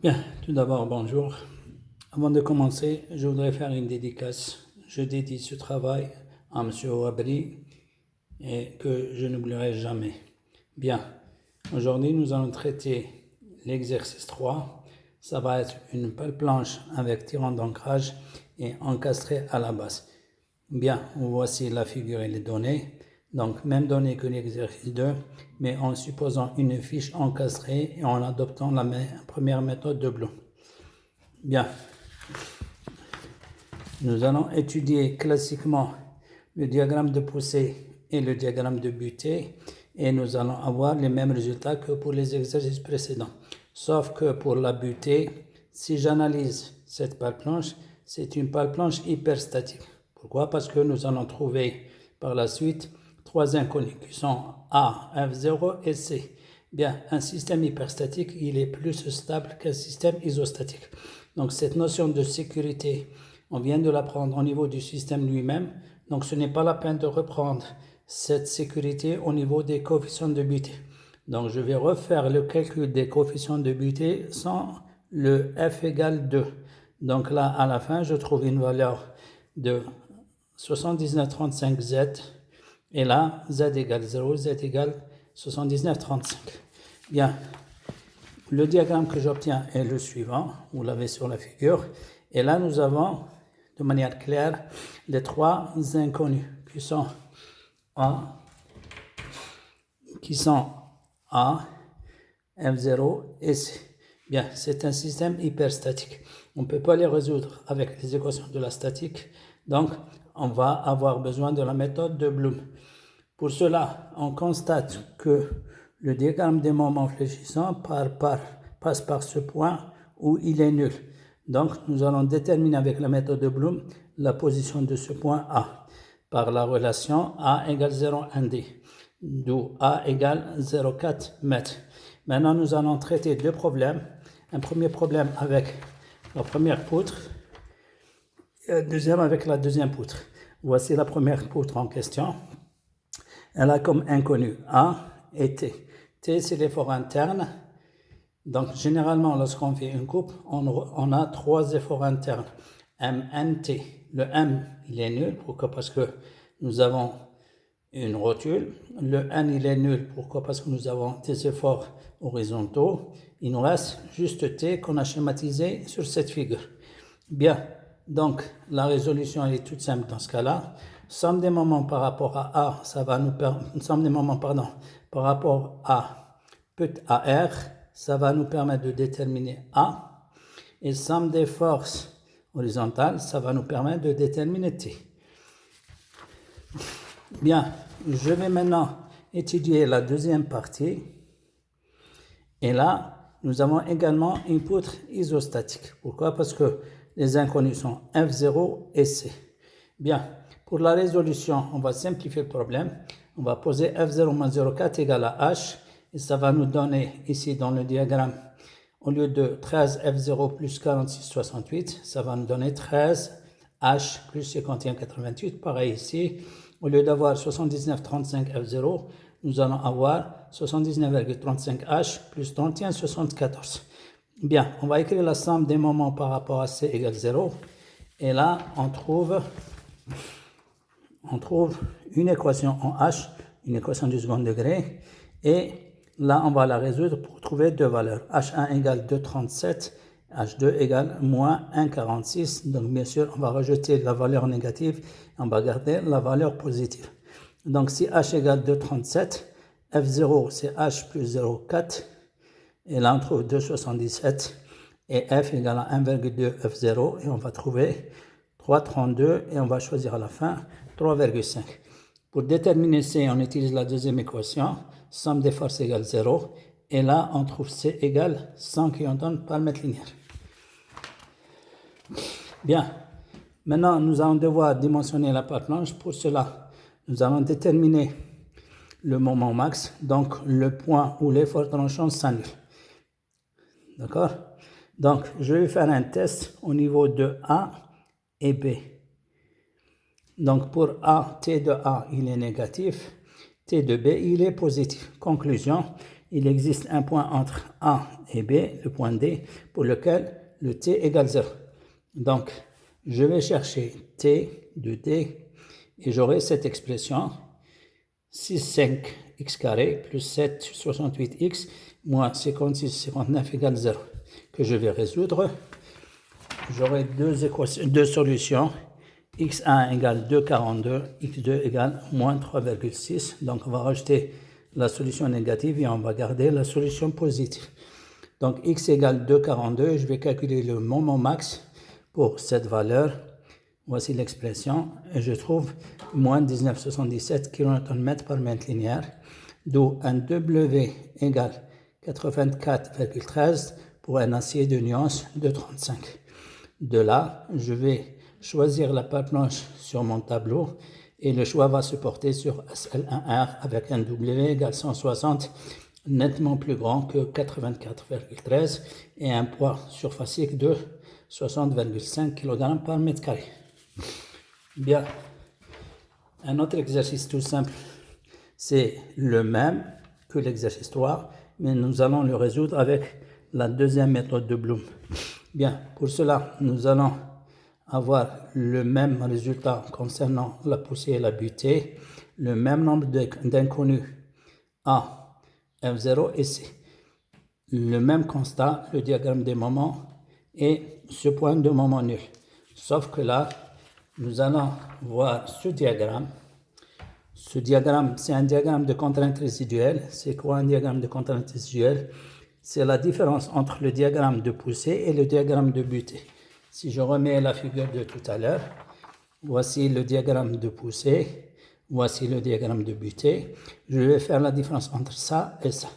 Bien, tout d'abord, bonjour. Avant de commencer, je voudrais faire une dédicace. Je dédie ce travail à M. Ouabri et que je n'oublierai jamais. Bien, aujourd'hui, nous allons traiter l'exercice 3. Ça va être une pelle planche avec tirant d'ancrage et encastré à la base. Bien, voici la figure et les données. Donc, même données que l'exercice 2, mais en supposant une fiche encastrée et en adoptant la première méthode de Bloom. Bien, nous allons étudier classiquement le diagramme de poussée et le diagramme de butée et nous allons avoir les mêmes résultats que pour les exercices précédents. Sauf que pour la butée, si j'analyse cette pale planche, c'est une pale planche hyperstatique. Pourquoi? Parce que nous allons trouver par la suite trois inconnus qui sont A, F0 et C. Bien, un système hyperstatique, il est plus stable qu'un système isostatique. Donc cette notion de sécurité, on vient de l'apprendre au niveau du système lui-même. Donc ce n'est pas la peine de reprendre cette sécurité au niveau des coefficients de butée. Donc je vais refaire le calcul des coefficients de butée sans le F égale 2. Donc là, à la fin, je trouve une valeur de 79,35Z. Et là, Z égale 0, Z égale 79,35. Bien, le diagramme que j'obtiens est le suivant. Vous l'avez sur la figure. Et là, nous avons, de manière claire, les trois inconnus qui sont A, F0 et C. Bien, c'est un système hyperstatique. On ne peut pas les résoudre avec les équations de la statique. Donc, on va avoir besoin de la méthode de Bloom. Pour cela, on constate que le diagramme des moments fléchissants passe par ce point où il est nul. Donc, nous allons déterminer avec la méthode de Bloom la position de ce point A par la relation A égale 0,1D, d'où A égale 0,4 mètres. Maintenant, nous allons traiter deux problèmes. Un premier problème avec la première poutre et un deuxième avec la deuxième poutre. Voici la première poutre en question. Elle a comme inconnu A et T. T, c'est l'effort interne. Donc, généralement, lorsqu'on fait une coupe, on a trois efforts internes. M, N, T. Le M, il est nul. Pourquoi? Parce que nous avons une rotule. Le N, il est nul. Pourquoi? Parce que nous avons des efforts horizontaux. Il nous reste juste T qu'on a schématisé sur cette figure. Bien, donc la résolution elle est toute simple dans ce cas-là. Somme des moments par rapport à A, ça va nous permettre, somme des moments, pardon, par rapport à R, ça va nous permettre de déterminer A. Et somme des forces horizontales, ça va nous permettre de déterminer T. Bien, je vais maintenant étudier la deuxième partie. Et là, nous avons également une poutre isostatique. Pourquoi? Parce que les inconnus sont F0 et C. Bien, pour la résolution, on va simplifier le problème. On va poser F0 moins 0,4 égale à H. Et ça va nous donner ici dans le diagramme, au lieu de 13 F0 plus 46,68, ça va nous donner 13 H plus 51,88. Pareil ici, au lieu d'avoir 79,35 F0, nous allons avoir 79,35 H plus 31,74. Bien, on va écrire la somme des moments par rapport à C égale 0. Et là, on trouve une équation en H, une équation du second degré. Et là, on va la résoudre pour trouver deux valeurs. H1 égale 2,37, H2 égale moins 1,46. Donc, bien sûr, on va rejeter la valeur négative et on va garder la valeur positive. Donc, si H égale 2,37, F0, c'est H plus 0,4. Et là, on trouve 2,77. Et F égale à 1,2 F0. Et on va trouver 3,32. Et on va choisir à la fin 3,5. Pour déterminer C, on utilise la deuxième équation. Somme des forces égale 0. Et là, on trouve C égale 100 kilonewtons par mètre linéaire. Bien. Maintenant, nous allons devoir dimensionner la pale planche. Pour cela, nous allons déterminer le moment max, donc le point où l'effort tranchant s'annule. D'accord? Donc, je vais faire un test au niveau de A et B. Donc, pour A, T de A, il est négatif. T de B, il est positif. Conclusion, il existe un point entre A et B, le point D, pour lequel le t égale 0. Donc, je vais chercher t de d et j'aurai cette expression 6, 5 x carré plus 7, 68x moins 56, 59 égale 0 que je vais résoudre. J'aurai deux solutions. x1 égale 2,42, x2 égale moins 3,6. Donc, on va rajouter la solution négative et on va garder la solution positive. Donc, x égale 2,42. Je vais calculer le moment max pour cette valeur. Voici l'expression. Et je trouve moins 19,77 kN par mètre linéaire. D'où un W égale 84,13 pour un acier de nuance de 35. De là, je vais choisir la pale blanche sur mon tableau et le choix va se porter sur SL1R avec un W égale 160, nettement plus grand que 84,13 et un poids surfacique de 60,5 kg par mètre carré. Bien, un autre exercice tout simple, c'est le même que l'exercice 3, mais nous allons le résoudre avec la deuxième méthode de Bloom. Bien, pour cela, nous allons avoir le même résultat concernant la poussée et la butée, le même nombre d'inconnus A, F0 et C. Le même constat, le diagramme des moments et ce point de moment nul. Sauf que là, nous allons voir ce diagramme. Ce diagramme, c'est un diagramme de contrainte résiduelle. C'est quoi un diagramme de contrainte résiduelle? C'est la différence entre le diagramme de poussée et le diagramme de butée. Si je remets la figure de tout à l'heure, voici le diagramme de poussée, voici le diagramme de butée. Je vais faire la différence entre ça et ça.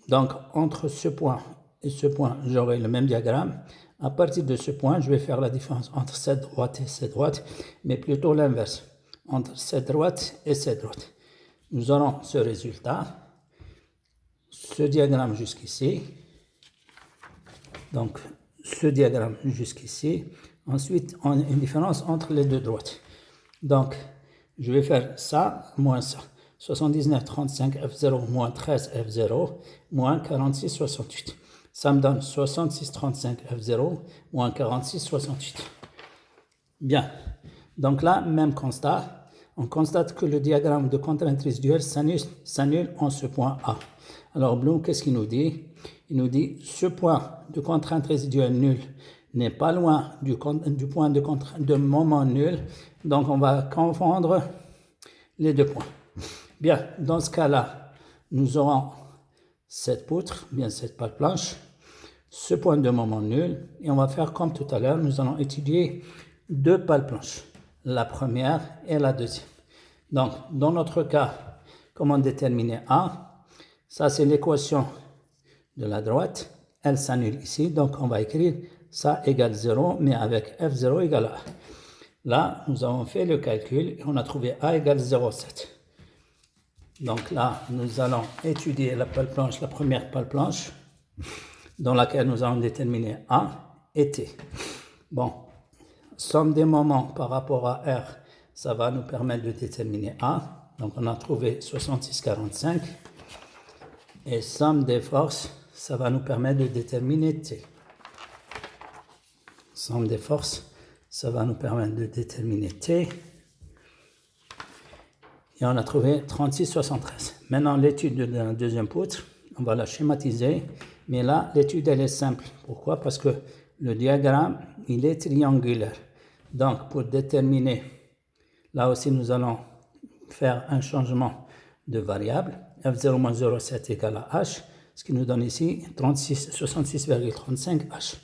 Donc, entre ce point et ce point, j'aurai le même diagramme. À partir de ce point, je vais faire la différence entre cette droite et cette droite, mais plutôt l'inverse, entre cette droite et cette droite. Nous aurons ce résultat. Ce diagramme jusqu'ici, donc ce diagramme jusqu'ici, ensuite on a une différence entre les deux droites. Donc je vais faire ça moins ça, 79, 35 F0 moins 13 F0 moins 46, 68. Ça me donne 66, 35 F0 moins 46, 68. Bien, donc là, même constat, on constate que le diagramme de contrainte résiduelle s'annule en ce point A. Alors Bloom, qu'est-ce qu'il nous dit? Il nous dit ce point de contrainte résiduelle nulle n'est pas loin du point de moment nul, donc on va confondre les deux points. Bien, dans ce cas-là, nous aurons cette poutre, bien cette pale blanche, ce point de moment nul, et on va faire comme tout à l'heure, nous allons étudier deux pales blanches, la première et la deuxième. Donc, dans notre cas, comment déterminer A? Ça, c'est l'équation de la droite. Elle s'annule ici. Donc, on va écrire ça égale 0, mais avec F0 égale A. Là, nous avons fait le calcul et on a trouvé A égale 0,7. Donc là, nous allons étudier la pale blanche, la première pale blanche, dans laquelle nous allons déterminer A et T. Bon, somme des moments par rapport à R, ça va nous permettre de déterminer A. Donc, on a trouvé 66,45. Et somme des forces, ça va nous permettre de déterminer T. Somme des forces, ça va nous permettre de déterminer T. Et on a trouvé 36,73. Maintenant, l'étude de la deuxième poutre, on va la schématiser. Mais là, l'étude, elle est simple. Pourquoi? Parce que le diagramme, il est triangulaire. Donc, pour déterminer, là aussi, nous allons faire un changement de variable. F0 moins 0,7 égale à H, ce qui nous donne ici 66,35 H.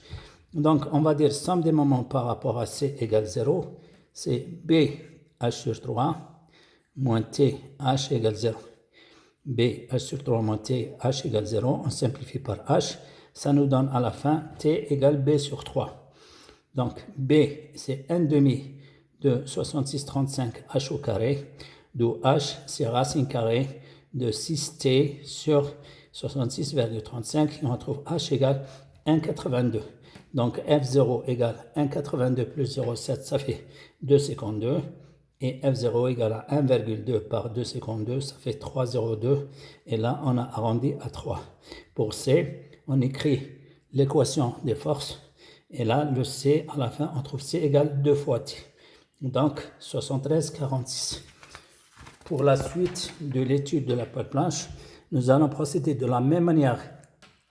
Donc, on va dire somme des moments par rapport à C égale 0, c'est B H sur 3 moins T H égale 0. B H sur 3 moins T H égale 0, on simplifie par H, ça nous donne à la fin T égale B sur 3. Donc, B, c'est 1 demi de 66,35 H au carré, d'où H, c'est racine carrée de 6t sur 66,35 et on retrouve H égale 1,82. Donc F0 égale 1,82 plus 0,7, ça fait 2,52. et F0 égale à 1,2 par 2 secondes 2, ça fait 3,02. Et là, on a arrondi à 3. Pour C, on écrit l'équation des forces. Et là, le C, à la fin, on trouve C égale 2 fois T. Donc, 73,46. Pour la suite de l'étude de la pâte blanche, nous allons procéder de la même manière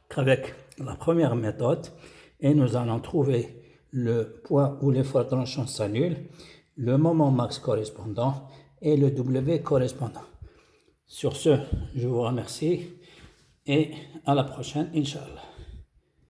qu'avec la première méthode. Et nous allons trouver le point où l'effort tranchant s'annule, le moment max correspondant et le W correspondant. Sur ce, je vous remercie et à la prochaine, Inch'Allah.